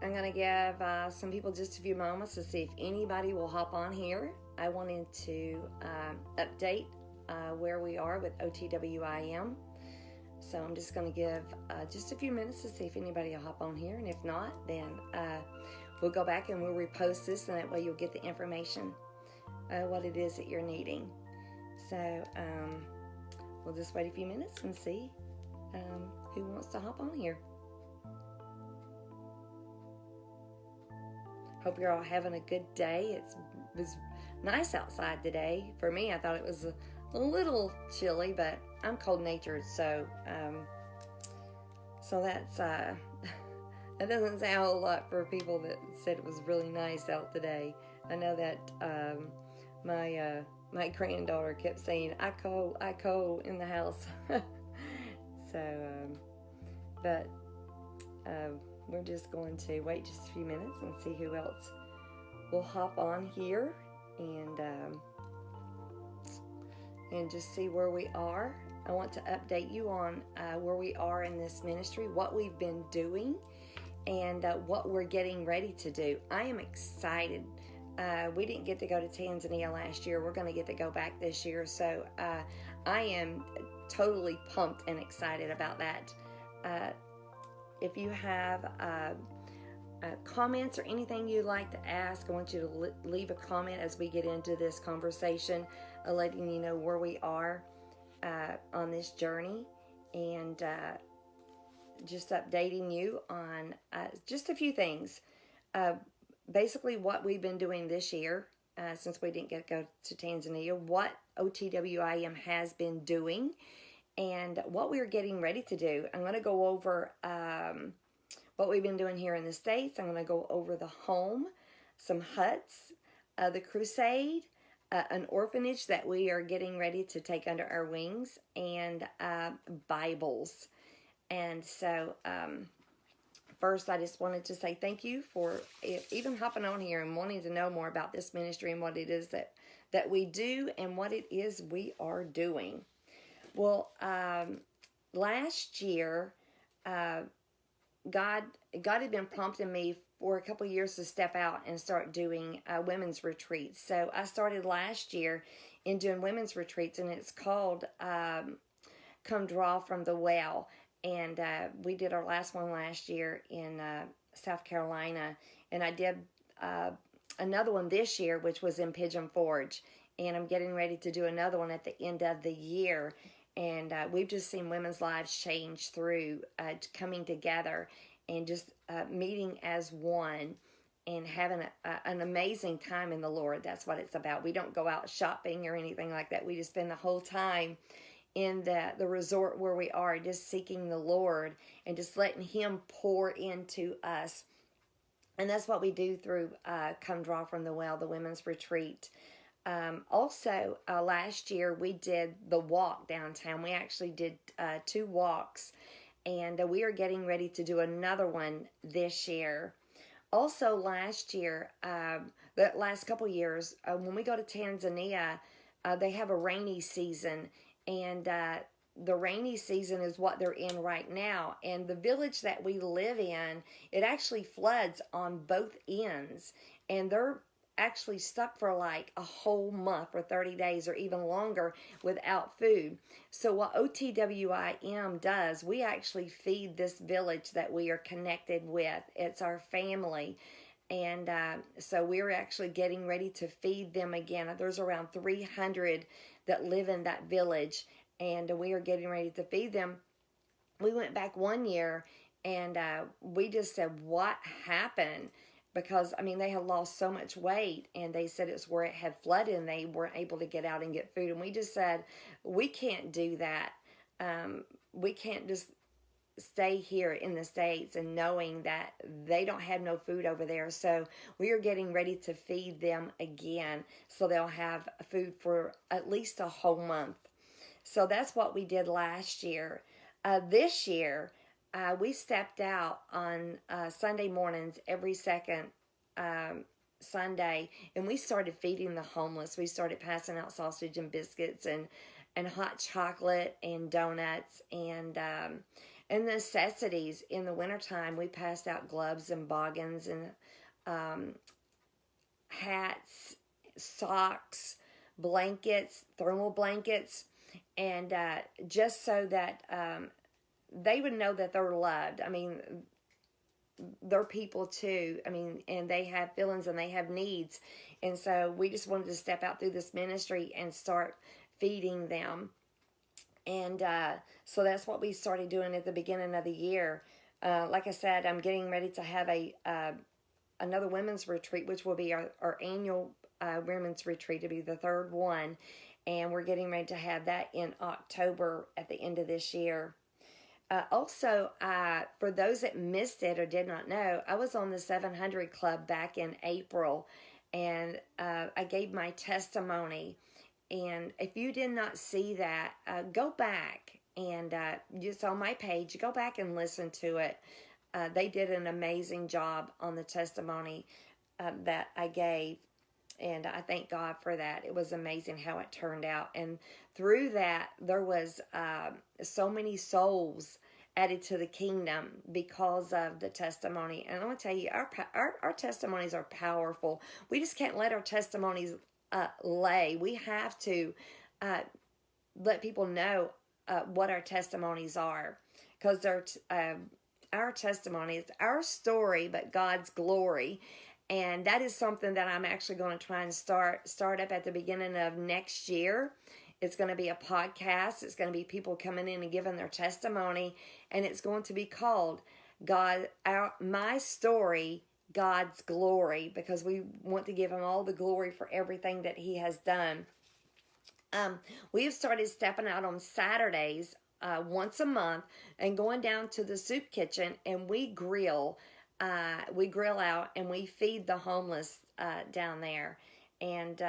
I'm going to give some people just a few moments to see if anybody will hop on here. I wanted to update where we are with OTWIM. So I'm just going to give just a few minutes to see if anybody will hop on here. And if not, then we'll go back and we'll repost this, and that way you'll get the information, what it is that you're needing. So we'll just wait a few minutes and see who wants to hop on here. Hope you're all having a good day. It was nice outside today. For me, I thought it was a little chilly, but I'm cold-natured, so that's that doesn't say a whole lot for people that said it was really nice out today. I know that my granddaughter kept saying, I cold in the house. So, but we're just going to wait just a few minutes and see who else will hop on here and just see where we are. I want to update you on where we are in this ministry, what we've been doing, and what we're getting ready to do. I am excited. We didn't get to go to Tanzania last year. We're going to get to go back this year. So I am totally pumped and excited about that. If you have comments or anything you'd like to ask, I want you to leave a comment as we get into this conversation, letting you know where we are on this journey, and just updating you on just a few things. Basically what we've been doing this year, since we didn't get to go to Tanzania, what OTWIM has been doing, and what we're getting ready to do. I'm going to go over what we've been doing here in the States. I'm going to go over the home, some huts, the crusade, an orphanage that we are getting ready to take under our wings, and Bibles. And so first, I just wanted to say thank you for even hopping on here and wanting to know more about this ministry and what it is that we do and what it is we are doing. Well, last year, God had been prompting me for a couple of years to step out and start doing women's retreats. So I started last year in doing women's retreats, and it's called Come Draw from the Well. And we did our last one last year in South Carolina, and I did another one this year, which was in Pigeon Forge, and I'm getting ready to do another one at the end of the year. And we've just seen women's lives change through coming together and just meeting as one and having an amazing time in the Lord. That's what it's about. We don't go out shopping or anything like that. We just spend the whole time in the resort where we are, just seeking the Lord and just letting Him pour into us. And that's what we do through Come Draw from the Well, the women's retreat. Also, last year we did the walk downtown. We actually did 2 walks, and we are getting ready to do another one this year. Also, last year, the last couple years, when we go to Tanzania, they have a rainy season, and the rainy season is what they're in right now. And the village that we live in, it actually floods on both ends, and they're actually stuck for like a whole month or 30 days or even longer without food. So what OTWIM does, we actually feed this village that we are connected with. It's our family. And so we're actually getting ready to feed them again. There's around 300 that live in that village, and we are getting ready to feed them. We went back one year, and we just said, what happened? Because, I mean, they had lost so much weight, and they said it's where it had flooded, and they weren't able to get out and get food. And we just said, we can't do that. We can't just stay here in the States and knowing that they don't have no food over there. So we are getting ready to feed them again, so they'll have food for at least a whole month. So that's what we did last year. This year, we stepped out on Sunday mornings every second Sunday, and we started feeding the homeless. We started passing out sausage and biscuits and hot chocolate and donuts, and and necessities. In the wintertime, we passed out gloves and boggins and um, hats, socks, blankets, thermal blankets, and just so that they would know that they're loved. I mean, they're people too. I mean, and they have feelings and they have needs. And so we just wanted to step out through this ministry and start feeding them. And so that's what we started doing at the beginning of the year. Like I said, I'm getting ready to have another women's retreat, which will be our annual women's retreat, to be the third one. And we're getting ready to have that in October at the end of this year. Also, for those that missed it or did not know, I was on the 700 Club back in April, and I gave my testimony. And if you did not see that, go back and just on my page, go back and listen to it. They did an amazing job on the testimony that I gave. And I thank God for that. It was amazing how it turned out. And through that, there was so many souls added to the kingdom because of the testimony. And I want to tell you, our testimonies are powerful. We just can't let our testimonies lay. We have to let people know what our testimonies are, because they're our testimony is our story, but God's glory. And that is something that I'm actually going to try and start up at the beginning of next year. It's going to be a podcast. It's going to be people coming in and giving their testimony, and it's going to be called My Story, God's Glory, because we want to give him all the glory for everything that he has done. We have started stepping out on Saturdays once a month and going down to the soup kitchen, and we grill out and we feed the homeless down there. And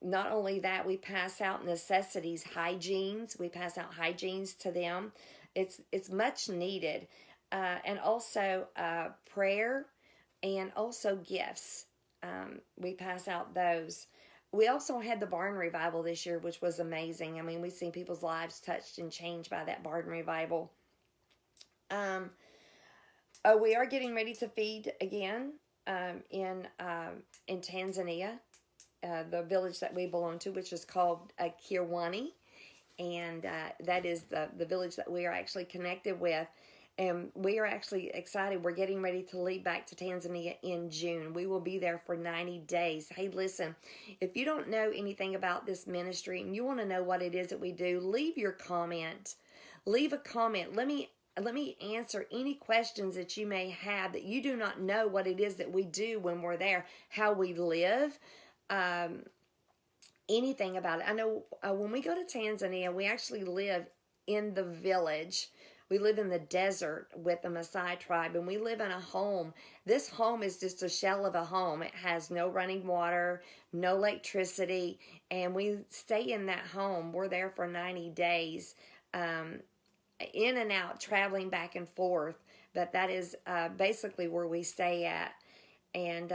not only that, we pass out necessities, hygienes. We pass out hygienes to them. It's much needed. And also prayer and also gifts. We pass out those. We also had the barn revival this year, which was amazing. I mean, we've seen people's lives touched and changed by that barn revival. We are getting ready to feed again in Tanzania, the village that we belong to, which is called Kirwani, and that is the village that we are actually connected with. And we are actually excited. We're getting ready to leave back to Tanzania in June. We will be there for 90 days. Hey, listen, if you don't know anything about this ministry and you want to know what it is that we do, leave your comment. Leave a comment. Let me answer any questions that you may have that you do not know what it is that we do when we're there, how we live, anything about it. I know when we go to Tanzania, we actually live in the village. We live in the desert with the Maasai tribe, and we live in a home. This home is just a shell of a home. It has no running water, no electricity, and we stay in that home. We're there for 90 days, in and out, traveling back and forth. But that is basically where we stay at, and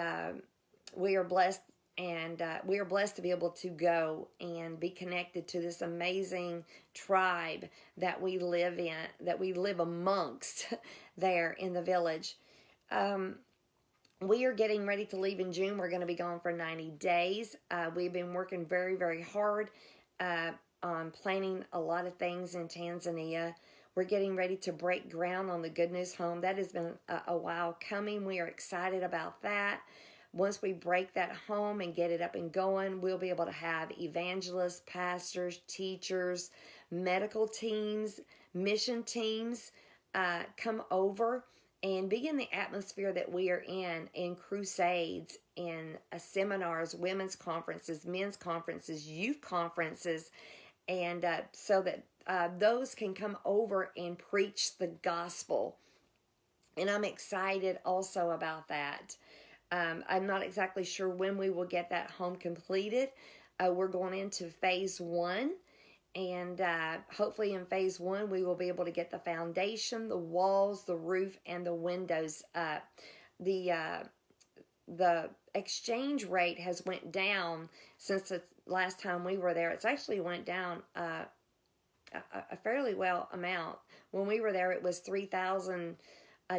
we are blessed. And we are blessed to be able to go and be connected to this amazing tribe that we live in, that we live amongst there in the village. We are getting ready to leave in June. We're going to be gone for 90 days. We've been working very, very hard on planning a lot of things in Tanzania. We're getting ready to break ground on the Good News Home. That has been a while coming. We are excited about that. Once we break that home and get it up and going, we'll be able to have evangelists, pastors, teachers, medical teams, mission teams come over and be in the atmosphere that we are in crusades, in seminars, women's conferences, men's conferences, youth conferences, and so that those can come over and preach the gospel. And I'm excited also about that. I'm not exactly sure when we will get that home completed. We're going into phase 1, and hopefully in phase 1 we will be able to get the foundation, the walls, the roof, and the windows up. The exchange rate has went down since the last time we were there. It's actually went down a fairly well amount. when we were there, it was 3,000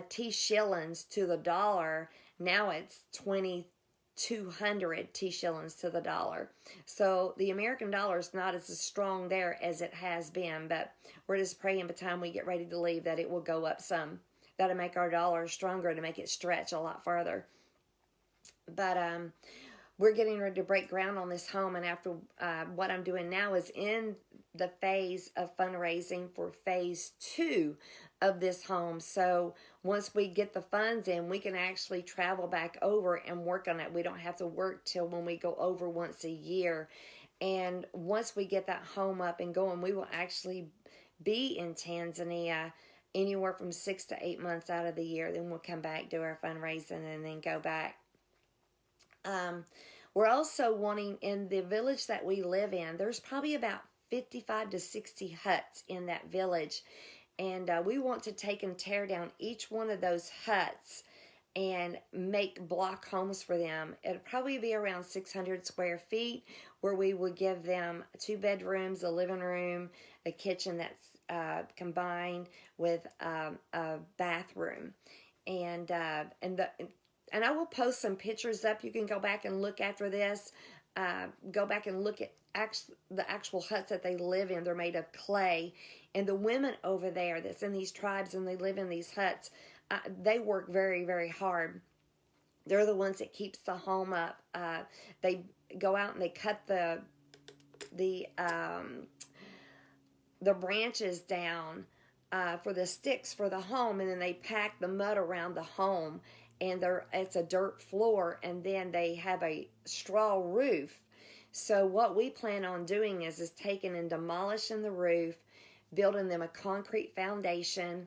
T shillings to the dollar. Now it's 2,200 T shillings to the dollar. So the American dollar is not as strong there as it has been, but we're just praying by the time we get ready to leave that it will go up some. That'll make our dollar stronger to make it stretch a lot farther. But we're getting ready to break ground on this home, and after what I'm doing now is in the phase of fundraising for phase 2 of this home. So once we get the funds in, we can actually travel back over and work on it. We don't have to work till when we go over once a year. And once we get that home up and going, we will actually be in Tanzania anywhere from 6 to 8 months out of the year. Then we'll come back, do our fundraising, and then go back. We're also wanting, in the village that we live in, there's probably about 55 to 60 huts in that village. And we want to take and tear down each one of those huts and make block homes for them. It'll probably be around 600 square feet, where we would give them 2 bedrooms, a living room, a kitchen that's combined with a bathroom. And I will post some pictures up. You can go back and look after this. Go back and look at the actual huts that they live in. They're made of clay. And the women over there that's in these tribes and they live in these huts, they work very, very hard. They're the ones that keeps the home up. They go out and they cut the branches down for the sticks for the home, and then they pack the mud around the home. And it's a dirt floor, and then they have a straw roof. So what we plan on doing is taking and demolishing the roof, building them a concrete foundation,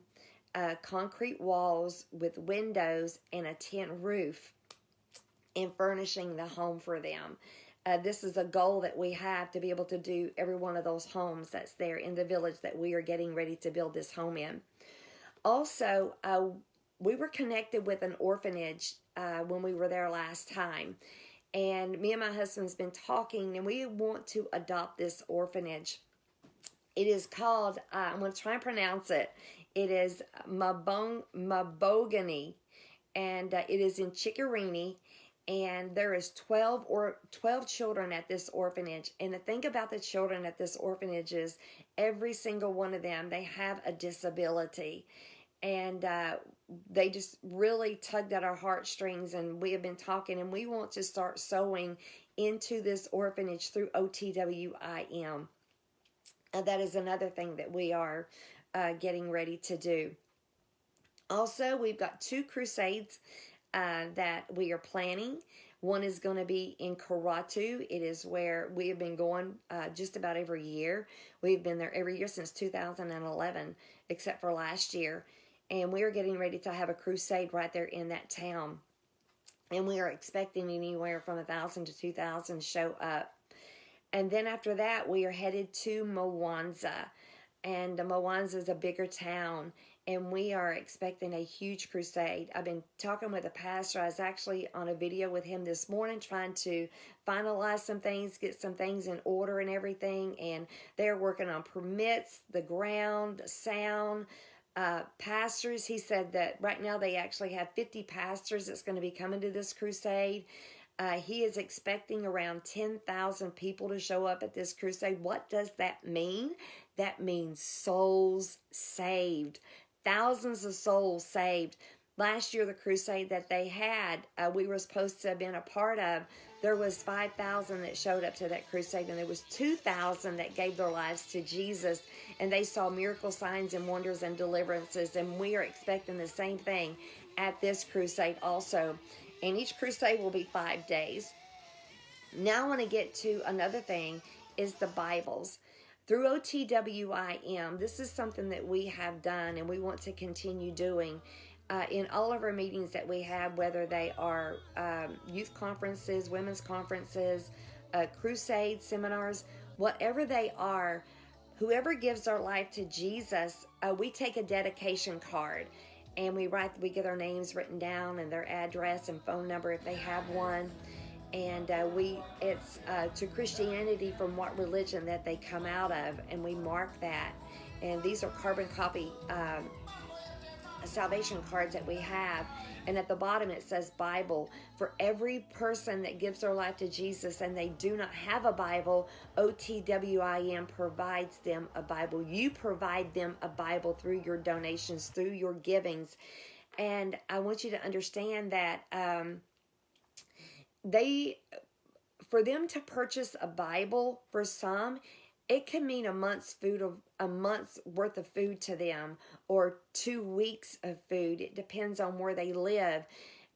concrete walls with windows, and a tin roof, and furnishing the home for them. This is a goal that we have, to be able to do every one of those homes that's there in the village that we are getting ready to build this home in. Also, we were connected with an orphanage when we were there last time. And me and my husband's been talking, and we want to adopt this orphanage. It is called, I'm going to try and pronounce it. It is Mabogani, and it is in Chickarini. And there is 12 children at this orphanage. And the thing about the children at this orphanage is every single one of them, they have a disability. And they just really tugged at our heartstrings, and we have been talking, and we want to start sowing into this orphanage through OTWIM. That is another thing that we are getting ready to do. Also, we've got 2 crusades that we are planning. One is going to be in Karatu. It is where we have been going just about every year. We've been there every year since 2011, except for last year. And we are getting ready to have a crusade right there in that town. And we are expecting anywhere from 1,000 to 2,000 show up. And then after that, we are headed to Mwanza. And Mwanza is a bigger town. And we are expecting a huge crusade. I've been talking with a pastor. I was actually on a video with him this morning trying to finalize some things, get some things in order and everything. And they're working on permits, the ground, sound, pastors. He said that right now they actually have 50 pastors that's going to be coming to this crusade. He is expecting around 10,000 people to show up at this crusade. What does that mean? That means souls saved. Thousands of souls saved. Last year, the crusade that they had, we were supposed to have been a part of, there was 5,000 that showed up to that crusade, and there was 2,000 that gave their lives to Jesus, and they saw miracle signs and wonders and deliverances, and we are expecting the same thing at this crusade also. And each crusade will be 5 days. Now I want to get to another thing, is the Bibles. Through OTWIM, this is something that we have done and we want to continue doing in all of our meetings that we have, whether they are youth conferences, women's conferences, crusades, seminars, whatever they are. Whoever gives their life to Jesus, we take a dedication card and we get their names written down and their address and phone number if they have one. And it's to Christianity from what religion that they come out of, and we mark that. and these are carbon copy salvation cards that we have. And at the bottom it says Bible. For every person that gives their life to Jesus and they do not have a Bible, OTWIM provides them a Bible. You provide them a Bible through your donations, through your givings. And I want you to understand that for them to purchase a Bible, for some, it can mean a month's worth of food to them, or 2 weeks of food. It depends on where they live.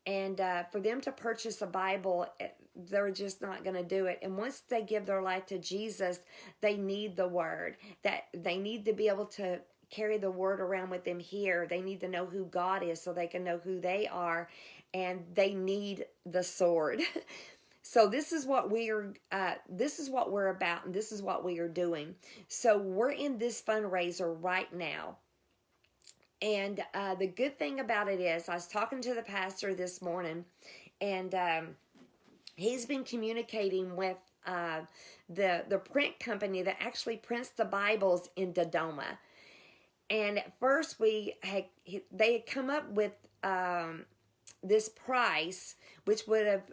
And for them to purchase a Bible, they're just not going to do it. And once they give their life to Jesus, they need the Word. That they need to be able to carry the Word around with them here. They need to know who God is so they can know who they are. And they need the sword. So this is what we're about, and this is what we are doing. So we're in this fundraiser right now. And the good thing about it is, I was talking to the pastor this morning, and he's been communicating with the print company that actually prints the Bibles in Dodoma. And at first they had come up with this price, which would have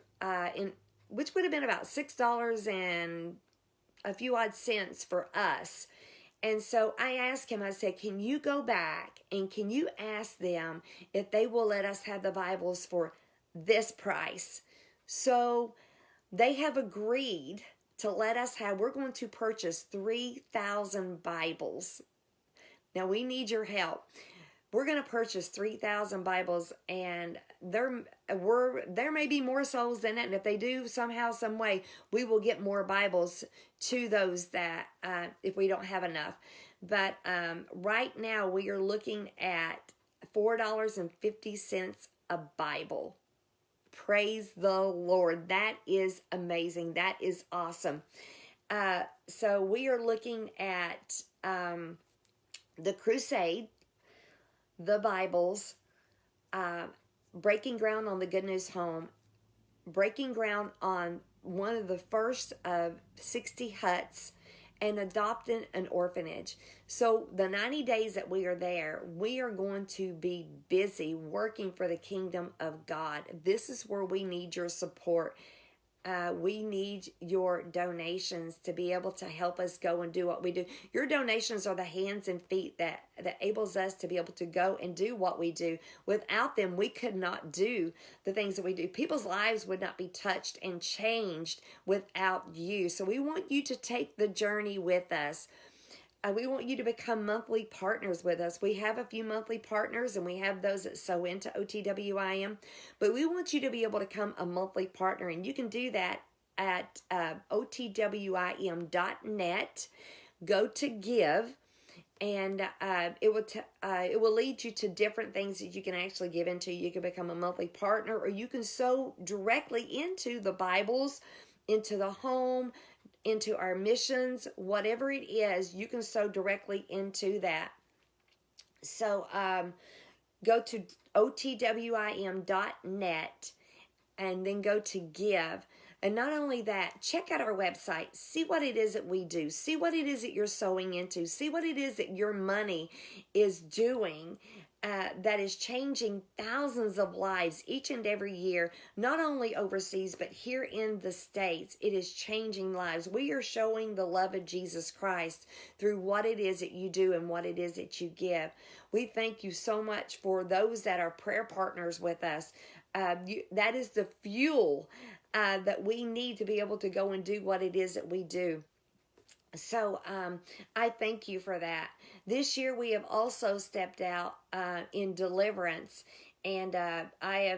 been about $6 and a few odd cents for us. And so I asked him, I said, can you go back and can you ask them if they will let us have the Bibles for this price? So they have agreed to let us have, we're going to purchase 3,000 Bibles. Now we need your help. We're going to purchase 3,000 Bibles, and there may be more souls in it, and if they do somehow, some way, we will get more Bibles to those that if we don't have enough. But right now we are looking at $4.50 a Bible. Praise the Lord. That is amazing. That is awesome. So we are looking at the crusade, the Bibles, breaking ground on the Good News Home, breaking ground on one of the first of 60 huts, and adopting an orphanage. So the 90 days that we are there, we are going to be busy working for the kingdom of God. This is where we need your support. We need your donations to be able to help us go and do what we do. Your donations are the hands and feet that enables us to be able to go and do what we do. Without them, we could not do the things that we do. People's lives would not be touched and changed without you. So we want you to take the journey with us. We want you to become monthly partners with us. We have a few monthly partners, and we have those that sow into OTWIM. But we want you to be able to become a monthly partner, and you can do that at OTWIM.net. Go to give, and it will lead you to different things that you can actually give into. You can become a monthly partner, or you can sow directly into the Bibles, into the home, into our missions, whatever it is, you can sow directly into that. So go to OTWIM.net and then go to give. And not only that, check out our website. See what it is that we do. See what it is that you're sowing into. See what it is that your money is doing that is changing thousands of lives each and every year, not only overseas, but here in the States. It is changing lives. We are showing the love of Jesus Christ through what it is that you do and what it is that you give. We thank you so much for those that are prayer partners with us. That is the fuel that we need to be able to go and do what it is that we do. So I thank you for that. This year we have also stepped out in deliverance, and I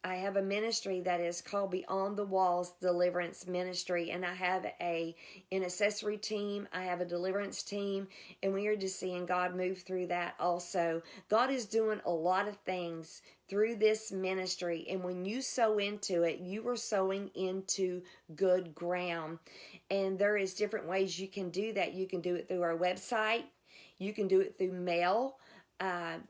have a ministry that is called Beyond the Walls Deliverance Ministry, and I have an accessory team. I have a deliverance team, and we are just seeing God move through that also. God is doing a lot of things through this ministry, and when you sow into it, you are sowing into good ground. And there is different ways you can do that. You can do it through our website. You can do it through mail at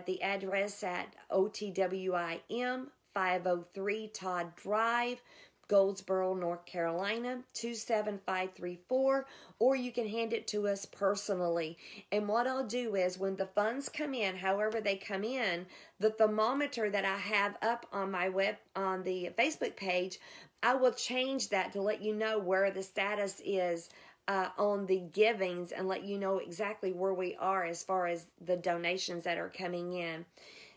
the address at OTWIM 503 Todd Drive, Goldsboro, North Carolina, 27534, or you can hand it to us personally. And what I'll do is when the funds come in, however they come in, the thermometer that I have up on my on the Facebook page, I will change that to let you know where the status is on the givings and let you know exactly where we are as far as the donations that are coming in.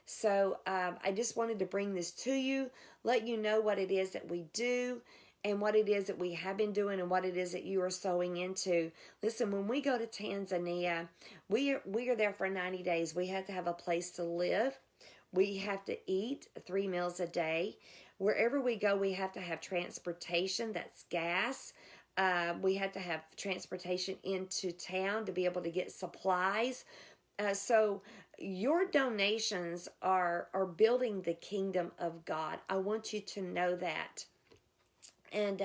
So I just wanted to bring this to you, let you know what it is that we do and what it is that we have been doing and what it is that you are sowing into. Listen, when we go to Tanzania, we are there for 90 days. We have to have a place to live. We have to eat 3 meals a day. Wherever we go, we have to have transportation, that's gas. We have to have transportation into town to be able to get supplies. So your donations are building the kingdom of God. I want you to know that. And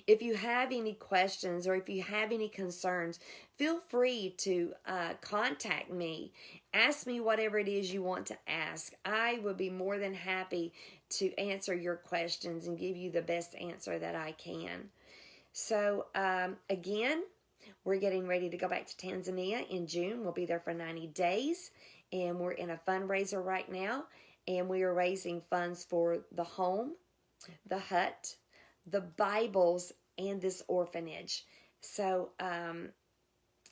if you have any questions or if you have any concerns, feel free to contact me. Ask me whatever it is you want to ask. I would be more than happy to answer your questions and give you the best answer that I can. So, again, we're getting ready to go back to Tanzania in June. We'll be there for 90 days, and we're in a fundraiser right now, and we are raising funds for the home, the hut, the Bibles, and this orphanage. So,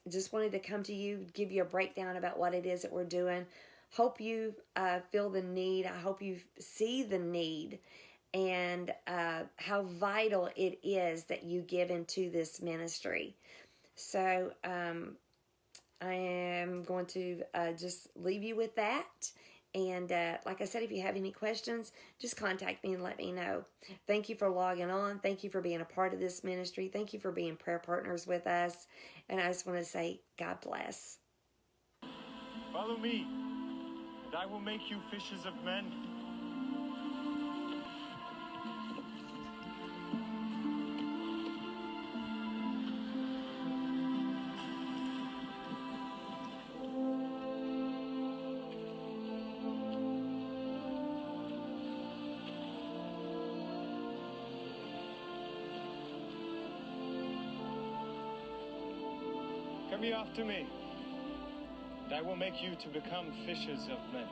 just wanted to come to you, give you a breakdown about what it is that we're doing. Hope you feel the need. I hope you see the need and how vital it is that you give into this ministry. So I am going to just leave you with that. And like I said, if you have any questions, just contact me and let me know. Thank you for logging on. Thank you for being a part of this ministry. Thank you for being prayer partners with us. And I just want to say, God bless. Follow me, and I will make you fishers of men. Come here after me, and I will make you to become fishers of men.